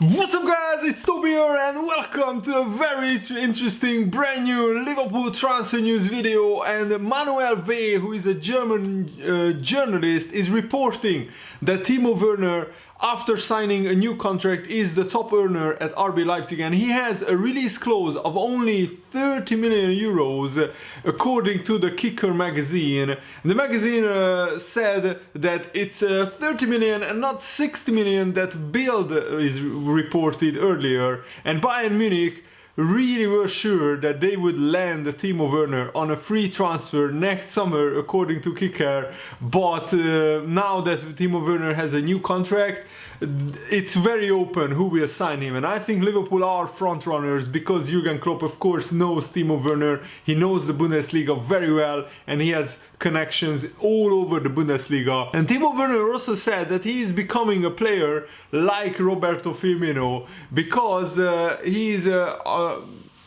What's up guys, it's Toby here and welcome to a very interesting brand new Liverpool transfer news video. And Manuel V, who is a German journalist, is reporting that Timo Werner, after signing a new contract, is the top earner at RB Leipzig, and he has a release clause of only 30 million euros according to the Kicker magazine. The magazine said that it's 30 million and not 60 million that Bild is reported earlier, and Bayern Munich really were sure that they would land Timo Werner on a free transfer next summer according to Kicker, but now that Timo Werner has a new contract, it's very open who will sign him. And I think Liverpool are front runners because Jurgen Klopp of course knows Timo Werner, he knows the Bundesliga very well and he has connections all over the Bundesliga. And Timo Werner also said that he is becoming a player like Roberto Firmino because he is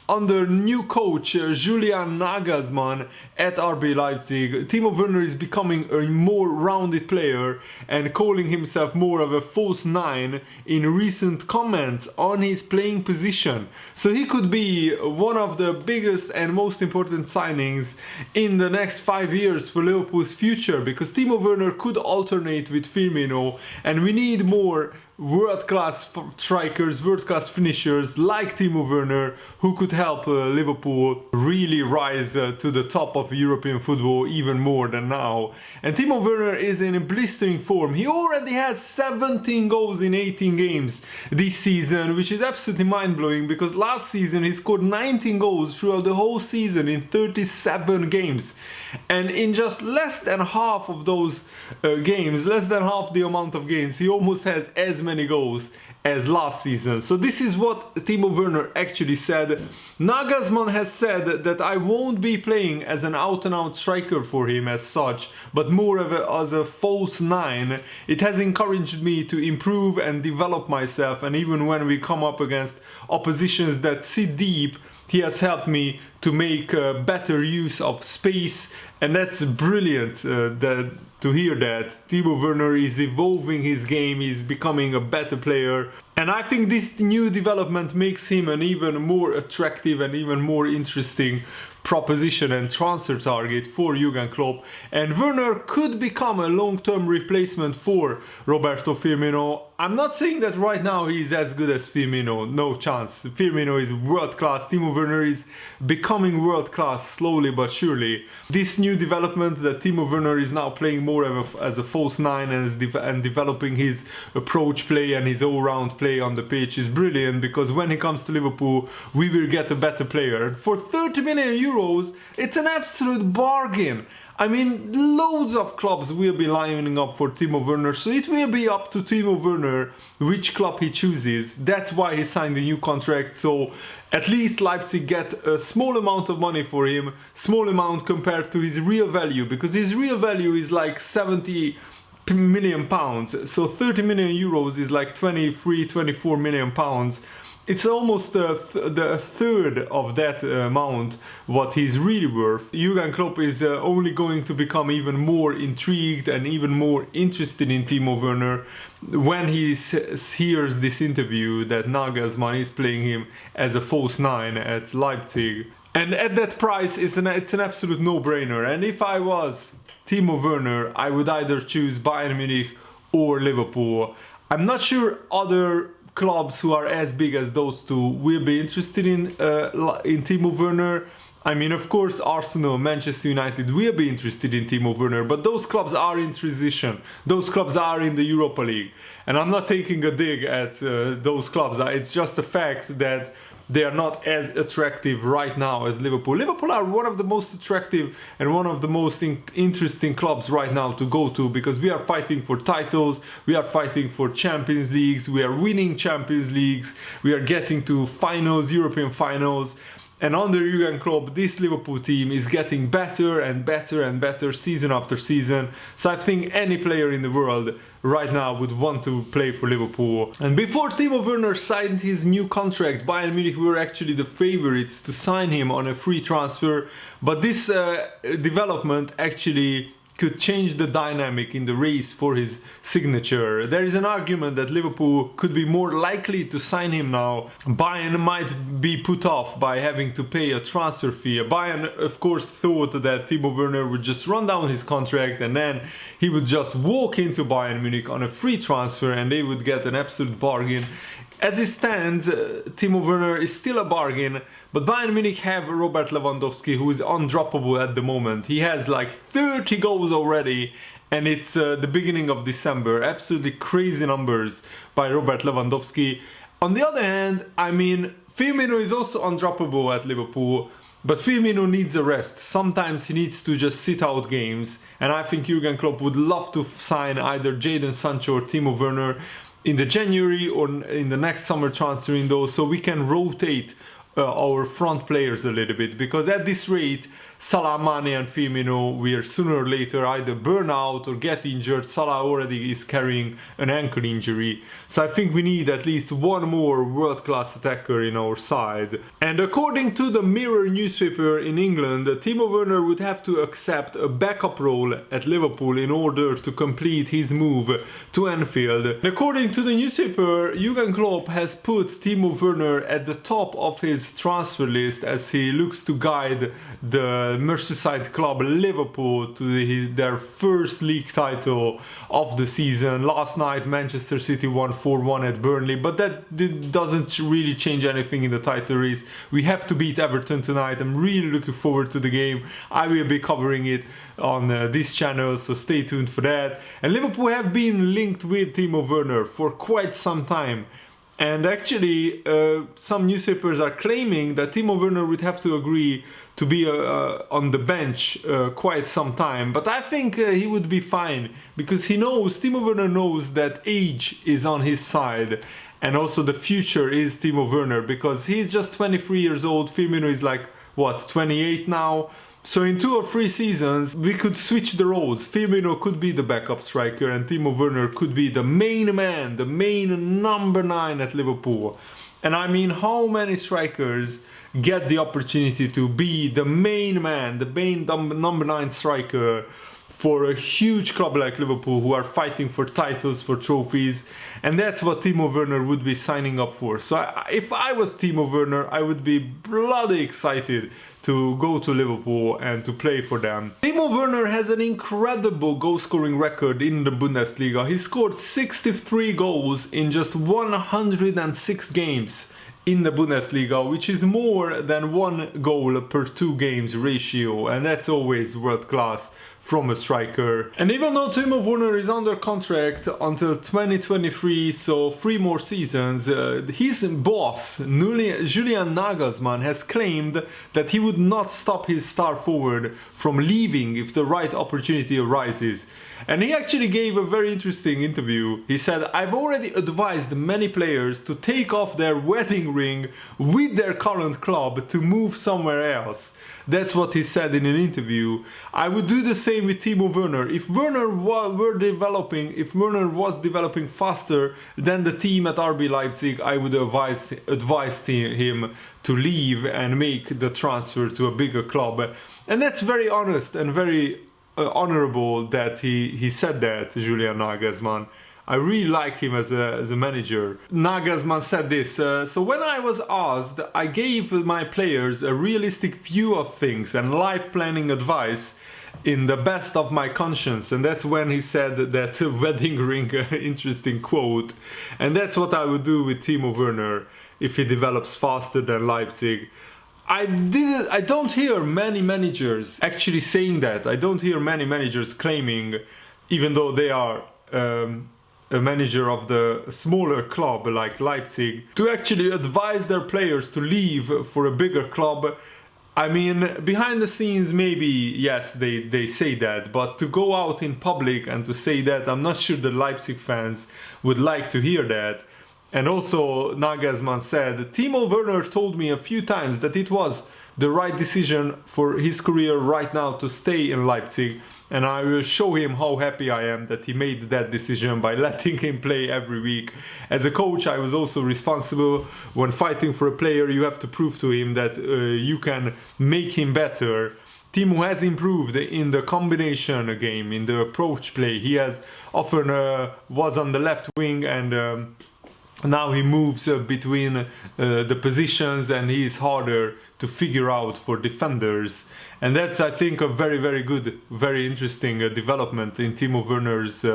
under new coach Julian Nagelsmann at RB Leipzig. Timo Werner is becoming a more rounded player and calling himself more of a false nine in recent comments on his playing position. So he could be one of the biggest and most important signings in the next 5 years for Liverpool's future, because Timo Werner could alternate with Firmino, and we need more world-class strikers, world-class finishers like Timo Werner, who could help Liverpool really rise to the top of European football even more than now. And Timo Werner is in a blistering form. He already has 17 goals in 18 games this season, which is absolutely mind-blowing because last season he scored 19 goals throughout the whole season in 37 games. And in just less than half of those games, less than half the amount of games, he almost has as many goals as last season. So this is what Timo Werner actually said. Nagelsmann has said that I won't be playing as an out-and-out striker for him as such, but more of as a false nine. It has encouraged me to improve and develop myself, and even when we come up against oppositions that sit deep, he has helped me to make better use of space, and that's brilliant to hear that. Timo Werner is evolving his game, he's becoming a better player, and I think this new development makes him an even more attractive and even more interesting proposition and transfer target for Jurgen Klopp. And Werner could become a long-term replacement for Roberto Firmino. I'm not saying that right now he's as good as Firmino, no chance. Firmino is world-class, Timo Werner is becoming world-class slowly but surely. This new development that Timo Werner is now playing more as a false nine and developing his approach play and his all-round play on the pitch is brilliant, because when he comes to Liverpool we will get a better player. For 30 million euros, it's an absolute bargain. I mean, loads of clubs will be lining up for Timo Werner, so it will be up to Timo Werner which club he chooses. That's why he signed a new contract, so at least Leipzig get a small amount of money for him, small amount compared to his real value, because his real value is like 70 million pounds, so 30 million euros is like 24 million pounds. It's almost the third of that amount what he's really worth. Jurgen Klopp is only going to become even more intrigued and even more interested in Timo Werner when he hears this interview that Nagelsmann is playing him as a false nine at Leipzig. And at that price, it's an absolute no-brainer. And if I was Timo Werner, I would either choose Bayern Munich or Liverpool. I'm not sure other clubs who are as big as those two will be interested in Timo Werner. I mean, of course, Arsenal, Manchester United will be interested in Timo Werner, but those clubs are in transition. Those clubs are in the Europa League. And I'm not taking a dig at those clubs. It's just a fact that they are not as attractive right now as Liverpool. Liverpool are one of the most attractive and one of the most interesting clubs right now to go to, because we are fighting for titles, we are fighting for Champions Leagues, we are winning Champions Leagues, we are getting to finals, European finals. And under Jurgen Klopp, this Liverpool team is getting better and better and better season after season. So I think any player in the world right now would want to play for Liverpool. And before Timo Werner signed his new contract, Bayern Munich were actually the favorites to sign him on a free transfer. But this development actually could change the dynamic in the race for his signature. There is an argument that Liverpool could be more likely to sign him now. Bayern might be put off by having to pay a transfer fee. Bayern, of course, thought that Timo Werner would just run down his contract and then he would just walk into Bayern Munich on a free transfer and they would get an absolute bargain. As it stands, Timo Werner is still a bargain, but Bayern Munich have Robert Lewandowski, who is undroppable at the moment. He has like 30 goals already, and it's the beginning of December. Absolutely crazy numbers by Robert Lewandowski. On the other hand, I mean, Firmino is also undroppable at Liverpool, but Firmino needs a rest. Sometimes he needs to just sit out games, and I think Jurgen Klopp would love to sign either Jadon Sancho or Timo Werner in the January or in the next summer transfer window, so we can rotate our front players a little bit, because at this rate Salah, Mane and Firmino will sooner or later either burn out or get injured. Salah already is carrying an ankle injury, so I think we need at least one more world-class attacker in our side. And according to the Mirror newspaper in England, Timo Werner would have to accept a backup role at Liverpool in order to complete his move to Anfield. And according to the newspaper, Jurgen Klopp has put Timo Werner at the top of his transfer list as he looks to guide the Merseyside club Liverpool to their first league title of the season. Last night Manchester City won 4-1 at Burnley, but that doesn't really change anything in the title race. We have to beat Everton tonight. I'm really looking forward to the game. I will be covering it on this channel, so stay tuned for that. And Liverpool have been linked with Timo Werner for quite some time. And actually, some newspapers are claiming that Timo Werner would have to agree to be on the bench quite some time. But I think he would be fine, because Timo Werner knows that age is on his side. And also the future is Timo Werner, because he's just 23 years old. Firmino is like, what, 28 now? So in 2 or 3 seasons, we could switch the roles. Firmino could be the backup striker and Timo Werner could be the main man, the main number 9 at Liverpool. And I mean, how many strikers get the opportunity to be the main man, the main number 9 striker for a huge club like Liverpool, who are fighting for titles, for trophies, and that's what Timo Werner would be signing up for. So if I was Timo Werner, I would be bloody excited to go to Liverpool and to play for them. Timo Werner has an incredible goal-scoring record in the Bundesliga. He scored 63 goals in just 106 games in the Bundesliga, which is more than 1 goal per 2 games ratio, and that's always world class from a striker. And even though Timo Werner is under contract until 2023, so 3 more seasons, his boss, Julian Nagelsmann, has claimed that he would not stop his star forward from leaving if the right opportunity arises. And he actually gave a very interesting interview. He said, "I've already advised many players to take off their wedding ring with their current club to move somewhere else." That's what he said in an interview. I would do the same with Timo Werner. If Werner was developing faster than the team at RB Leipzig, I would advise him to leave and make the transfer to a bigger club. And that's very honest and very honorable that he said that, Julian Nagelsmann. I really like him as a manager. Nagelsmann said this, "So when I was asked, I gave my players a realistic view of things and life planning advice in the best of my conscience." And that's when he said that wedding ring, interesting quote. And that's what I would do with Timo Werner if he develops faster than Leipzig. I don't hear many managers actually saying that. I don't hear many managers claiming, even though they are a manager of the smaller club like Leipzig, to actually advise their players to leave for a bigger club. I mean, behind the scenes, maybe, yes, they say that, but to go out in public and to say that, I'm not sure the Leipzig fans would like to hear that. And also, Nagelsmann said, "Timo Werner told me a few times that it was the right decision for his career right now to stay in Leipzig, and I will show him how happy I am that he made that decision by letting him play every week. As a coach, I was also responsible. When fighting for a player, you have to prove to him that you can make him better. Timo has improved in the combination game, in the approach play. He has often was on the left wing, and now he moves between the positions, and he is harder to figure out for defenders. And that's, I think, a very, very good, very interesting development in Timo Werner's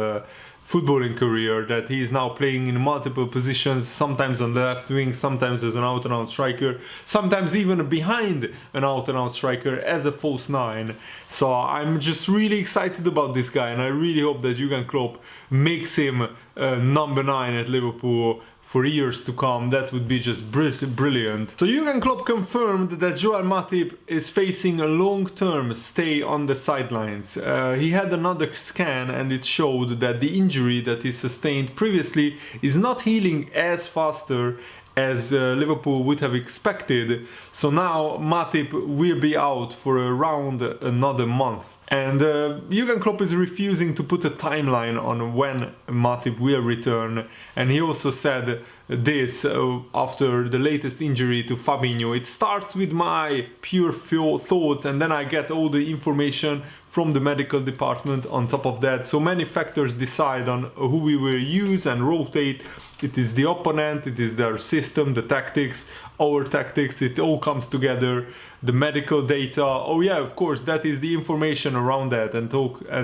footballing career, that he is now playing in multiple positions, sometimes on the left wing, sometimes as an out-and-out striker, sometimes even behind an out-and-out striker as a false nine. So I'm just really excited about this guy, and I really hope that Jurgen Klopp makes him number 9 at Liverpool for years to come. That would be just brilliant. So Jurgen Klopp confirmed that Joel Matip is facing a long-term stay on the sidelines. He had another scan, and it showed that the injury that he sustained previously is not healing as faster as Liverpool would have expected. So now Matip will be out for around another month. And Jurgen Klopp is refusing to put a timeline on when Matip will return. And he also said this after the latest injury to Fabinho: "It starts with my pure thoughts, and then I get all the information from the medical department on top of that. So many factors decide on who we will use and rotate. It is the opponent, it is their system, the tactics, our tactics, it all comes together. The medical data, oh yeah, of course, that is the information around that, and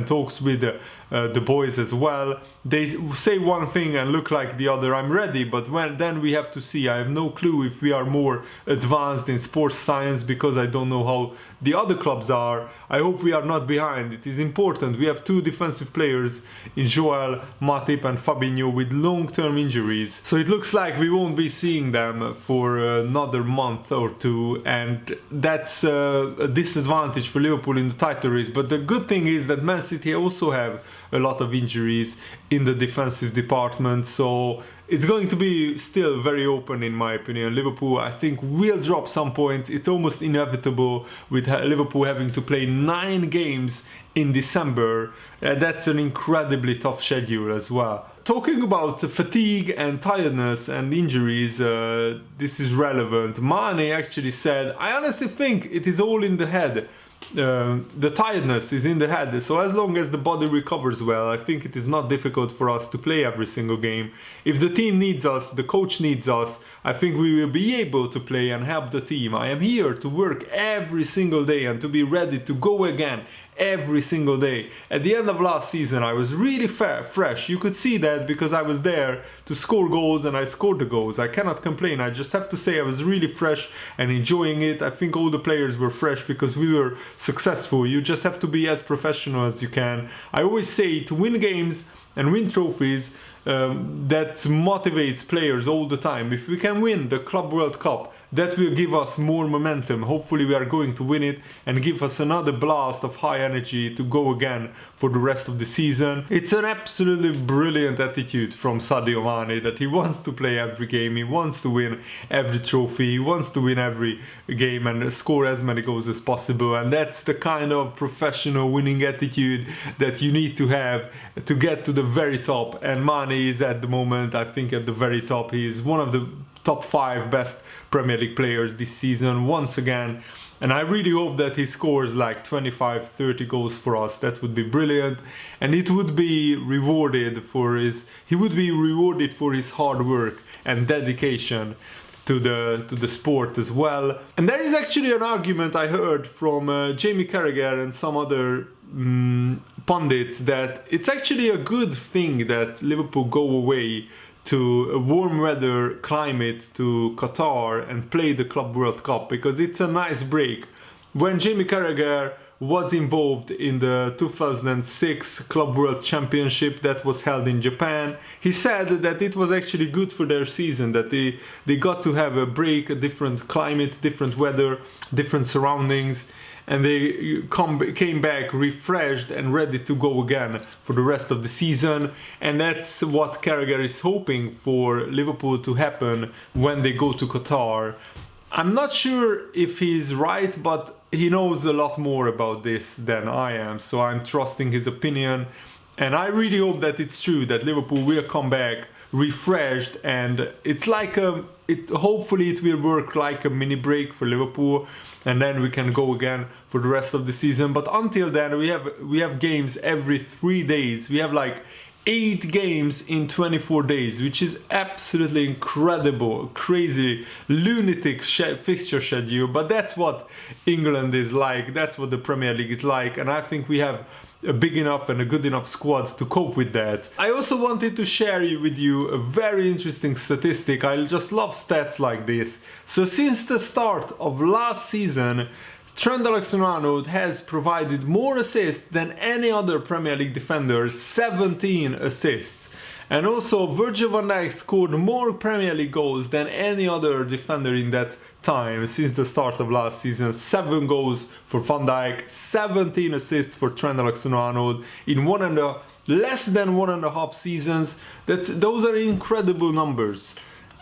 talks with the boys as well. They say one thing and look like the other. I'm ready, but then we have to see. I have no clue if we are more advanced in sports science, because I don't know how the other clubs are. I hope we are not behind. It is important. We have 2 defensive players in Joel Matip and Fabinho with long-term injuries, so it looks like we won't be seeing them for another month or 2, and that's a disadvantage for Liverpool in the title race. But the good thing is that Man City also have a lot of injuries in the defensive department, so it's going to be still very open, in my opinion. Liverpool, I think, will drop some points. It's almost inevitable with Liverpool having to play 9 games in December. That's an incredibly tough schedule as well. Talking about fatigue and tiredness and injuries, this is relevant. Mane actually said, "I honestly think it is all in the head. The tiredness is in the head, so as long as the body recovers well, I think it is not difficult for us to play every single game. If the team needs us, the coach needs us, I think we will be able to play and help the team. I am here to work every single day and to be ready to go again every single day. At the end of last season, I was really fresh. You could see that because I was there to score goals, and I scored the goals. I cannot complain. I just have to say I was really fresh and enjoying it. I think all the players were fresh because we were successful. You just have to be as professional as you can. I always say, to win games and win trophies, that motivates players all the time. If we can win the Club World Cup, that will give us more momentum. Hopefully we are going to win it and give us another blast of high energy to go again for the rest of the season." It's an absolutely brilliant attitude from Sadio Mane, that he wants to play every game, he wants to win every trophy, he wants to win every game and score as many goals as possible. And that's the kind of professional winning attitude that you need to have to get to the very top. And Mane is at the moment, I think, at the very top. He is one of the top 5 best Premier League players this season once again, and I really hope that he scores like 25-30 goals for us. That would be brilliant, and it would be rewarded for his hard work and dedication to the sport as well. And there is actually an argument I heard from Jamie Carragher and some other pundits that it's actually a good thing that Liverpool go away to a warm weather climate to Qatar and play the Club World Cup, because it's a nice break. When Jamie Carragher was involved in the 2006 Club World Championship that was held in Japan, he said that it was actually good for their season, that they got to have a break, a different climate, different weather, different surroundings, and they came back refreshed and ready to go again for the rest of the season. And that's what Carragher is hoping for Liverpool to happen when they go to Qatar. I'm not sure if he's right, but he knows a lot more about this than I am, so I'm trusting his opinion. And I really hope that it's true, that Liverpool will come back refreshed, and it's like hopefully it will work like a mini break for Liverpool, and then we can go again for the rest of the season. But until then, we have games every 3 days. We have like 8 games in 24 days, which is absolutely incredible, crazy, lunatic fixture schedule. But that's what England is like, that's what the Premier League is like, and I think we have a big enough and a good enough squad to cope with that. I also wanted to share with you a very interesting statistic. I just love stats like this. So since the start of last season, Trent Alexander-Arnold has provided more assists than any other Premier League defender, 17 assists. And also Virgil van Dijk scored more Premier League goals than any other defender in that time since the start of last season. 7 goals for Van Dijk, 17 assists for Trent Alexander-Arnold in less than 1.5 seasons. Those are incredible numbers.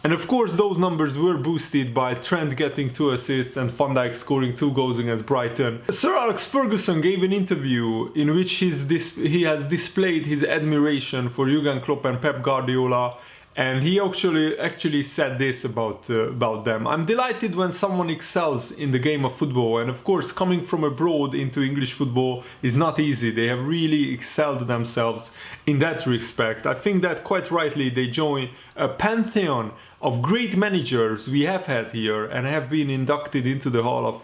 And of course those numbers were boosted by Trent getting 2 assists and Van Dijk scoring 2 goals against Brighton. Sir Alex Ferguson gave an interview in which he has displayed his admiration for Jurgen Klopp and Pep Guardiola, and he actually said this about them. I'm delighted when someone excels in the game of football, and of course coming from abroad into English football is not easy. They have really excelled themselves in that respect. I think that quite rightly they join a pantheon of great managers we have had here and have been inducted into the Hall of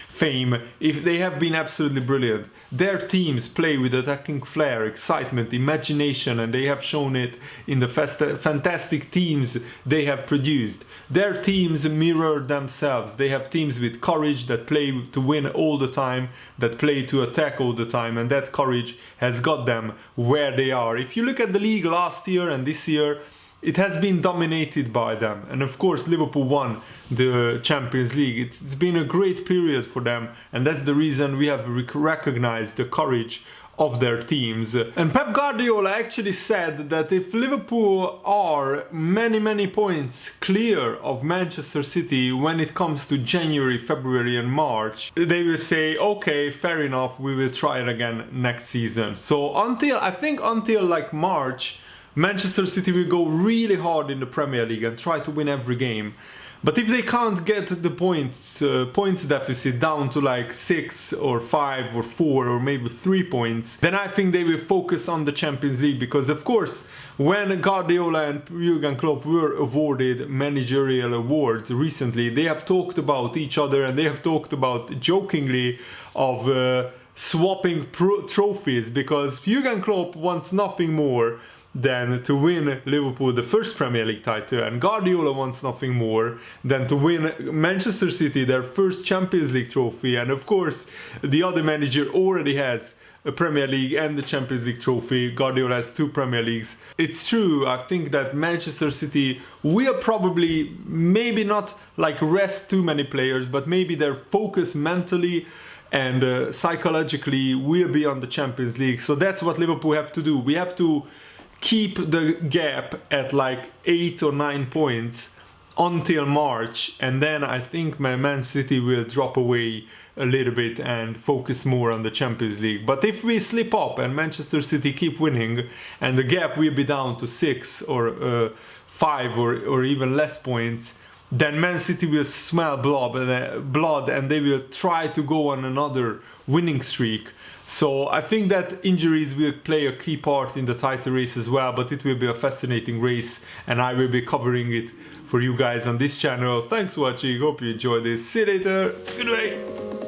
Fame. If they have been absolutely brilliant. Their teams play with attacking flair, excitement, imagination, and they have shown it in the fantastic teams they have produced. Their teams mirror themselves. They have teams with courage that play to win all the time, that play to attack all the time, and that courage has got them where they are. If you look at the league last year and this year, it has been dominated by them, and of course Liverpool won the Champions League. It's been a great period for them, and that's the reason we have recognized the courage of their teams. And Pep Guardiola actually said that if Liverpool are many points clear of Manchester City when it comes to January, February and March, they will say, okay, fair enough, we will try it again next season. So until like March, Manchester City will go really hard in the Premier League and try to win every game. But if they can't get the points deficit down to like 6 or 5 or 4 or maybe 3 points, then I think they will focus on the Champions League. Because of course, when Guardiola and Jurgen Klopp were awarded managerial awards recently, they have talked about each other, and they have talked about jokingly of swapping trophies, because Jurgen Klopp wants nothing more than to win Liverpool the first Premier League title, and Guardiola wants nothing more than to win Manchester City their first Champions League trophy. And of course the other manager already has a Premier League and the Champions League trophy. Guardiola has 2 Premier Leagues. It's true, I think that Manchester City will probably maybe not like rest too many players, but maybe their focus mentally and psychologically will be on the Champions League. So that's what Liverpool have to do. We have to keep the gap at like 8 or 9 points until March, and then I think Man City will drop away a little bit and focus more on the Champions League. But if we slip up and Manchester City keep winning and the gap will be down to 6 or 5 or even less points, then Man City will smell blood and they will try to go on another winning streak. So I think that injuries will play a key part in the title race as well, but it will be a fascinating race and I will be covering it for you guys on this channel. Thanks for watching, hope you enjoyed this. See you later, goodbye.